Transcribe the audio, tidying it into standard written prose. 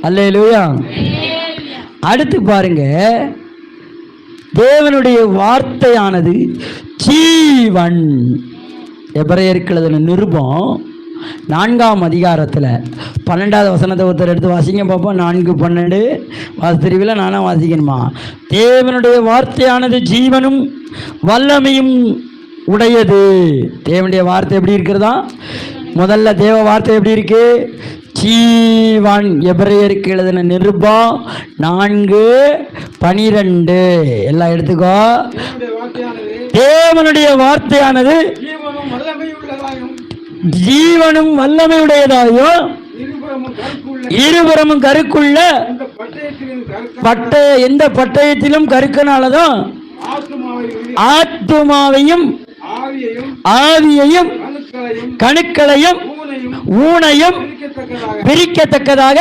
அல்லேலூயா. அடுத்து பாருங்க, தேவனுடைய வார்த்தையானது ஜீவன். எபிரேயருக்கு எழுதின நிருபம் 4ஆம் அதிகாரத்தில் 12வது வசனத்தை ஒருத்தர் எடுத்து வாசிங்க பார்ப்போம். 4:12 வாசித்திருவில நானா வாசிக்கணுமா? தேவனுடைய வார்த்தையானது ஜீவனும் வல்லமையும் உடையது. தேவனுடைய வார்த்தை எப்படி இருக்கிறதா? முதல்ல தேவ வார்த்தை எப்படி இருக்கு? ஜீவன். எபிரேயருக்கு எழுதின நிருபம் 4:12 எல்லாம் எடுத்துக்கோ. தேவனுடைய வார்த்தையானது ஜீவனும் வல்லமையுடையதாயும் இருபுறமும் கருக்குள்ள எந்த பட்டயத்திலும் கருக்கனாலதான் ஆத்துமாவையும் ஆவியையும் கணுக்களையும் ஊனையும் பிரிக்கத்தக்கதாக